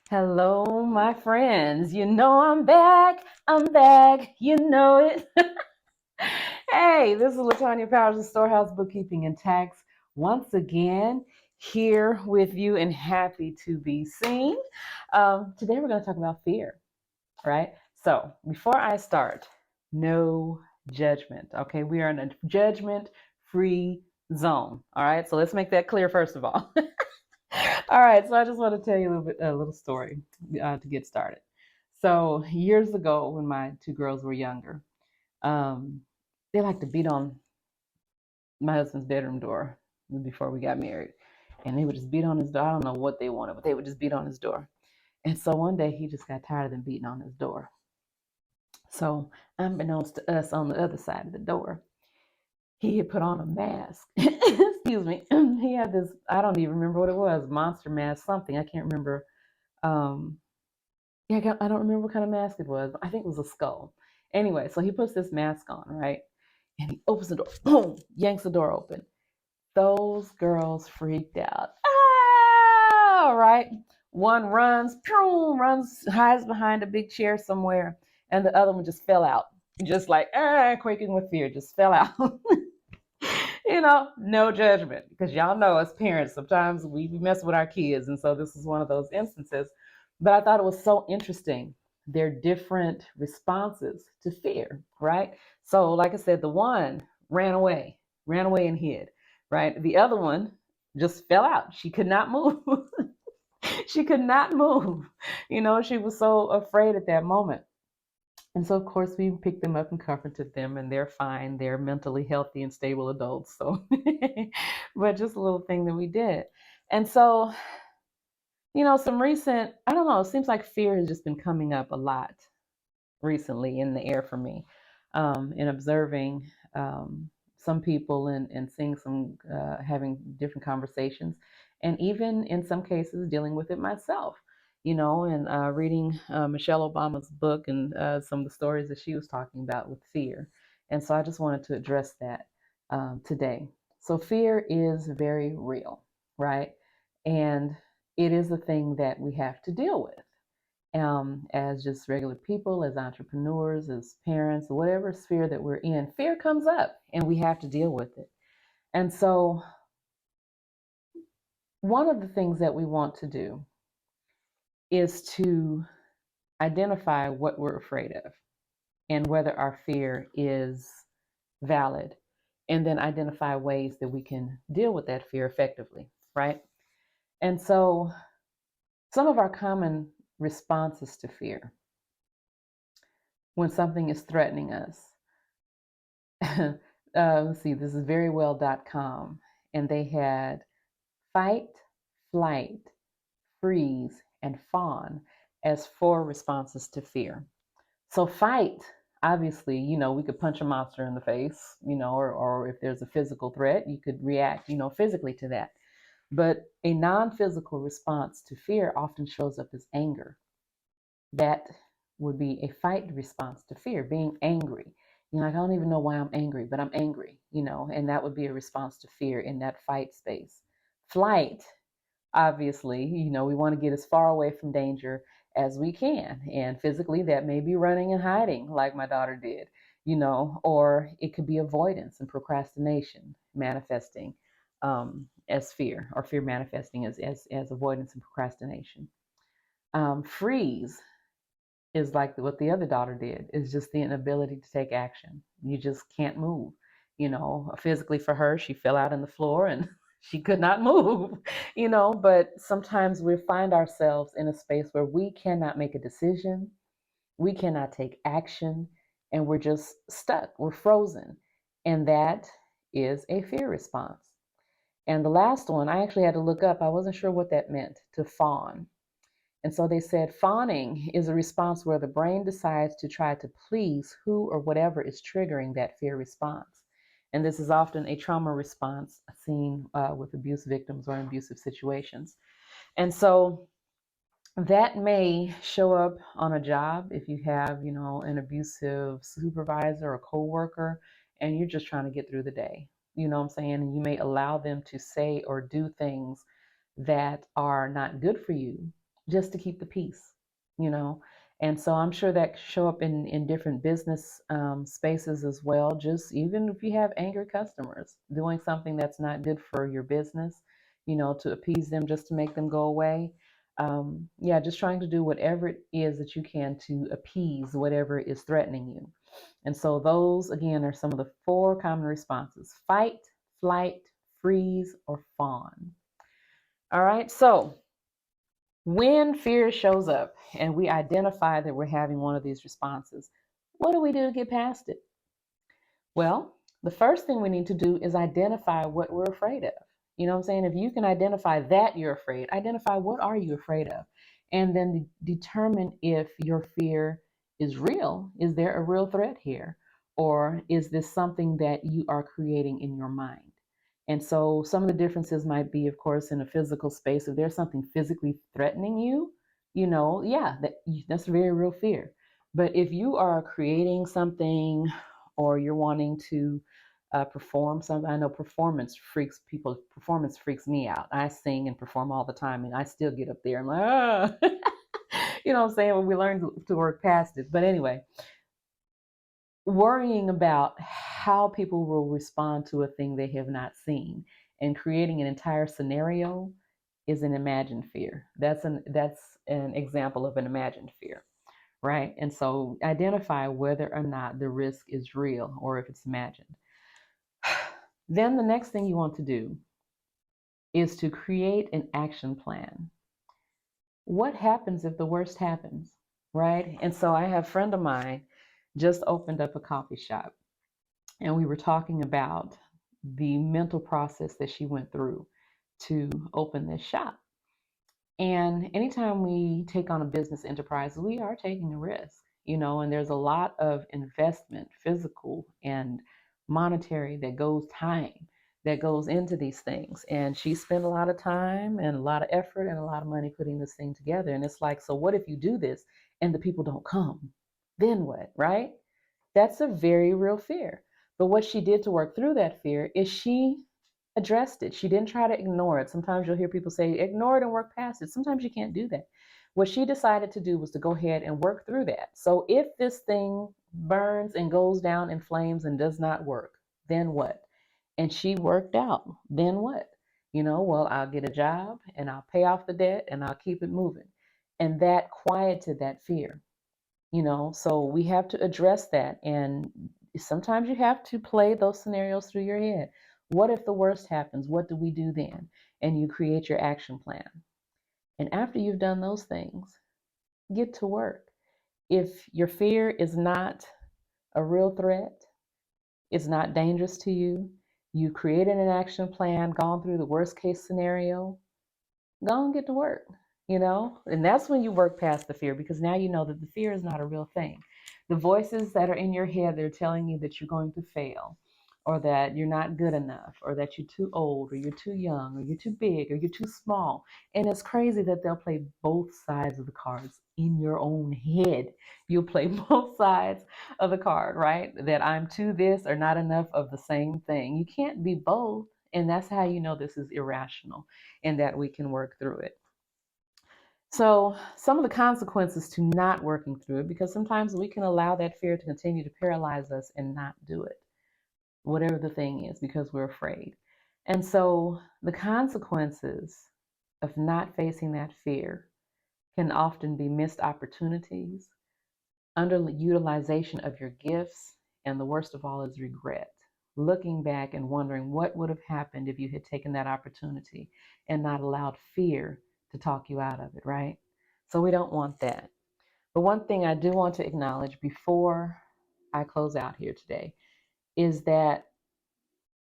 Hello, my friends. You know I'm back. I'm back. You know it. Hey, this is Latanya Powers of Storehouse Bookkeeping and Tax once again here with you and happy to be seen. Today we're going to talk about fear, right? So before I start, no judgment. Okay, we are in a judgment-free zone. All right, so let's make that clear first of all. All right, so I just want to tell you a little story to get started. So years ago, when my two girls were younger, um, they liked to beat on my husband's bedroom door before we got married, and they would just beat on his door. I don't know what they wanted, but they would just beat on his door. And so one day he just got tired of them beating on his door. So unbeknownst to us, on the other side of the door, he had put on a mask. Excuse me. He had this. I don't even remember what it was. Monster mask, something. I can't remember. Um, Yeah, I don't remember what kind of mask it was, but I think it was a skull. Anyway, so he puts this mask on, right? And he opens the door, boom, yanks the door open. Those girls freaked out. Ah, right? One runs, boom, runs, hides behind a big chair somewhere, and the other one just fell out. Just like, quaking with fear, just fell out. No judgment, because y'all know as parents, sometimes we mess with our kids. And so this is one of those instances. But I thought it was so interesting. They're different responses to fear, right? So, like I said, the one ran away and hid, right? The other one just fell out. She could not move. She could not move. She was so afraid at that moment. And so, of course, we picked them up and comforted them, and they're fine. They're mentally healthy and stable adults. So, but just a little thing that we did. And so, some recent, I don't know, it seems like fear has just been coming up a lot recently in the air for me, in observing some people and seeing some, having different conversations, and even in some cases dealing with it myself. And reading Michelle Obama's book and some of the stories that she was talking about with fear. And so I just wanted to address that today. So fear is very real, right? And it is a thing that we have to deal with as just regular people, as entrepreneurs, as parents, whatever sphere that we're in. Fear comes up and we have to deal with it. And so, one of the things that we want to do is to identify what we're afraid of and whether our fear is valid, and then identify ways that we can deal with that fear effectively, right? And so, some of our common responses to fear when something is threatening us. Let's see, this is verywell.com, and they had fight, flight, freeze, and fawn as four responses to fear. So, fight, obviously, we could punch a monster in the face, or if there's a physical threat, you could react, physically to that. But a non physical response to fear often shows up as anger. That would be a fight response to fear, being angry. Like, I don't even know why I'm angry, but I'm angry, and that would be a response to fear in that fight space. Flight, obviously, we want to get as far away from danger as we can. And physically, that may be running and hiding, like my daughter did, or it could be avoidance and procrastination manifesting as fear, or fear manifesting as avoidance and procrastination. Freeze is like what the other daughter did, is just the inability to take action. You just can't move. Physically for her, she fell out on the floor and she could not move, but sometimes we find ourselves in a space where we cannot make a decision, we cannot take action, and we're just stuck, we're frozen. And that is a fear response. And the last one, I actually had to look up, I wasn't sure what that meant, to fawn. And so they said fawning is a response where the brain decides to try to please who or whatever is triggering that fear response. And this is often a trauma response seen with abuse victims or in abusive situations. And so that may show up on a job if you have, an abusive supervisor or coworker, and you're just trying to get through the day. You know what I'm saying? And you may allow them to say or do things that are not good for you, just to keep the peace, you know. And so I'm sure that show up in different business spaces as well. Just even if you have angry customers, doing something that's not good for your business, to appease them, just to make them go away. Yeah, just trying to do whatever it is that you can to appease whatever is threatening you. And so those again are some of the four common responses: fight, flight, freeze, or fawn. All right, so when fear shows up and we identify that we're having one of these responses, what do we do to get past it? Well, the first thing we need to do is identify what we're afraid of. You know what I'm saying? If you can identify that you're afraid, identify what are you afraid of? And then determine if your fear is real. Is there a real threat here? Or is this something that you are creating in your mind? And so some of the differences might be, of course, in a physical space. If there's something physically threatening you, yeah, that's a very real fear. But if you are creating something or you're wanting to perform something, I know performance freaks me out. I sing and perform all the time, and I still get up there and like, ah. You know what I'm saying? When we learn to work past it. But anyway, worrying about how people will respond to a thing they have not seen and creating an entire scenario is an imagined fear. That's an example of an imagined fear, right? And so identify whether or not the risk is real or if it's imagined. Then the next thing you want to do is to create an action plan. What happens if the worst happens, right? And so I have a friend of mine just opened up a coffee shop, and we were talking about the mental process that she went through to open this shop. And anytime we take on a business enterprise, we are taking a risk, and there's a lot of investment, physical and monetary, time that goes into these things. And she spent a lot of time and a lot of effort and a lot of money putting this thing together. And it's like, so what if you do this and the people don't come? Then what, right? That's a very real fear. But what she did to work through that fear is she addressed it. She didn't try to ignore it. Sometimes you'll hear people say, ignore it and work past it. Sometimes you can't do that. What she decided to do was to go ahead and work through that. So if this thing burns and goes down in flames and does not work, then what? And she worked out. Then what? Well, I'll get a job and I'll pay off the debt and I'll keep it moving. And that quieted that fear. So we have to address that. And sometimes you have to play those scenarios through your head. What if the worst happens? What do we do then? And you create your action plan. And after you've done those things, get to work. If your fear is not a real threat, it's not dangerous to you, you created an action plan, gone through the worst case scenario, go and get to work. And that's when you work past the fear, because now you know that the fear is not a real thing. The voices that are in your head, they're telling you that you're going to fail, or that you're not good enough, or that you're too old, or you're too young, or you're too big, or you're too small. And it's crazy that they'll play both sides of the cards in your own head. You'll play both sides of the card, right? That I'm too this or not enough of the same thing. You can't be both. And that's how you know this is irrational and that we can work through it. So, some of the consequences to not working through it, because sometimes we can allow that fear to continue to paralyze us and not do it, whatever the thing is, because we're afraid. And so, the consequences of not facing that fear can often be missed opportunities, underutilization of your gifts, and the worst of all is regret. Looking back and wondering what would have happened if you had taken that opportunity and not allowed fear to talk you out of it, right? So we don't want that. But one thing I do want to acknowledge before I close out here today is that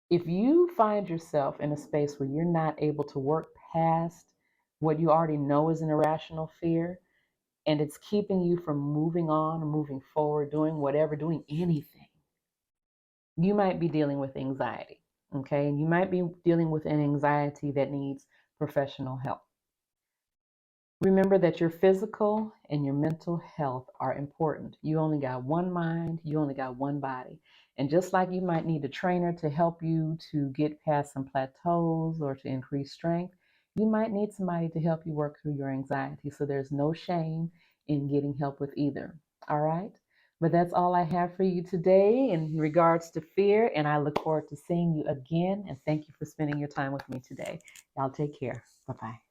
if you find yourself in a space where you're not able to work past what you already know is an irrational fear, and it's keeping you from moving on, moving forward, doing whatever, doing anything, you might be dealing with anxiety, okay? And you might be dealing with an anxiety that needs professional help. Remember that your physical and your mental health are important. You only got one mind, you only got one body. And just like you might need a trainer to help you to get past some plateaus or to increase strength, you might need somebody to help you work through your anxiety. So there's no shame in getting help with either. All right. But that's all I have for you today in regards to fear. And I look forward to seeing you again. And thank you for spending your time with me today. Y'all take care. Bye bye.